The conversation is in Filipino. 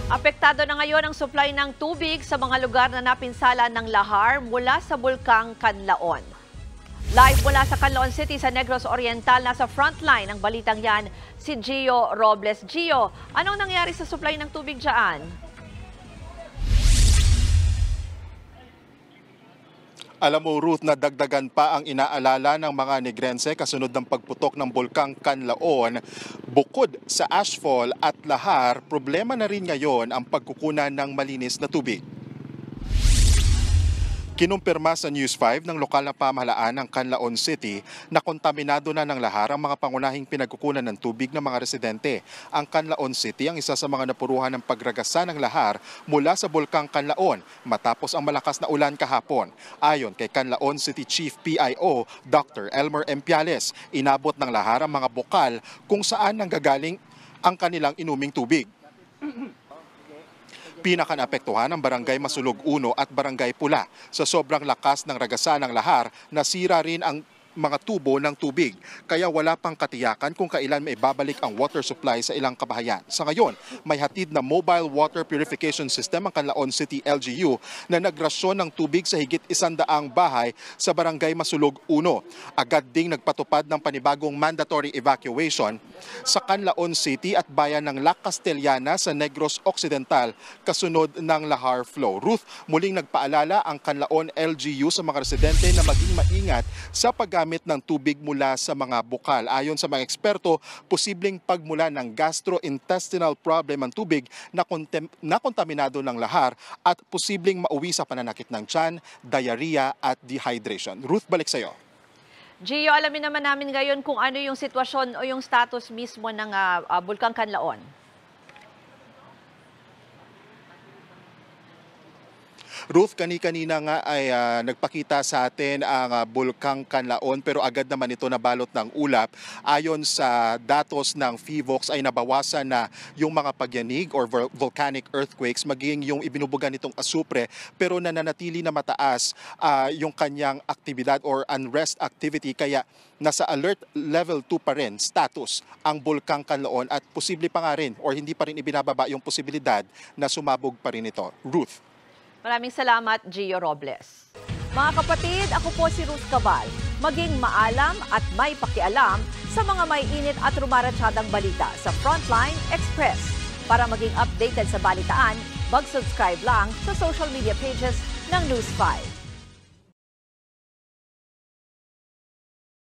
Apektado na ngayon ang supply ng tubig sa mga lugar na napinsala ng lahar mula sa Bulkang Canlaon. Live mula sa Canlaon City sa Negros Oriental, nasa frontline ng balitang yan si Gio Robles. Gio, anong nangyari sa supply ng tubig dyan? Alam mo, Ruth, na dagdagan pa ang inaalala ng mga Negrense kasunod ng pagputok ng Bulkang Canlaon. Bukod sa ashfall at lahar, problema na rin ngayon ang pagkukunan ng malinis na tubig. Kinumpirma sa News 5 ng lokal na pamahalaan ng Canlaon City na kontaminado na ng lahar ang mga pangunahing pinagkukunan ng tubig ng mga residente. Ang Canlaon City ang isa sa mga napuruhan ng pagragasa ng lahar mula sa Bulkang Canlaon matapos ang malakas na ulan kahapon. Ayon kay Canlaon City Chief PIO Dr. Elmer Empiales, inabot ng lahar ang mga bukal kung saan nanggagaling ang kanilang inuming tubig. Pinaka-naapektuhan ang Barangay Masulog 1 at Barangay Pula. Sa sobrang lakas ng ragasa ng lahar, nasira rin ang mga tubo ng tubig. Kaya wala pang katiyakan kung kailan may babalik ang water supply sa ilang kabahayan. Sa ngayon, may hatid na mobile water purification system ang Canlaon City LGU na nagrasyon ng tubig sa higit 100 bahay sa Barangay Masulog 1. Agad ding nagpatupad ng panibagong mandatory evacuation sa Canlaon City at bayan ng La Castellana sa Negros Occidental kasunod ng lahar flow. Ruth, muling nagpaalala ang Canlaon LGU sa mga residente na maging maingat sa paggamit ng tubig mula sa mga bukal. Ayon sa mga eksperto, posibleng pagmula ng gastrointestinal problem ang tubig na kontaminado ng lahar at posibleng mauwi sa pananakit ng tiyan, diarrhea at dehydration. Ruth, balik sa iyo. Gio, alamin naman namin ngayon kung ano yung sitwasyon o yung status mismo ng Bulkang Canlaon. Ruth, kani-kanina nga ay nagpakita sa atin ang Bulkang Canlaon pero agad naman ito nabalot ng ulap. Ayon sa datos ng PHIVOLCS ay nabawasan na yung mga pagyanig or volcanic earthquakes, maging yung ibinubugan nitong asupre, pero nananatili na mataas yung kanyang aktibidad or unrest activity, kaya nasa alert level 2 pa rin status ang Bulkang Canlaon at posible pa nga rin or hindi pa rin ibinababa yung posibilidad na sumabog pa rin ito. Ruth. Maraming salamat, Gio Robles. Mga kapatid, ako po si Ruth Cabal. Maging maalam at may pakialam sa mga may init at rumaratsyadang balita sa Frontline Express. Para maging updated sa balitaan, mag-subscribe lang sa social media pages ng News 5.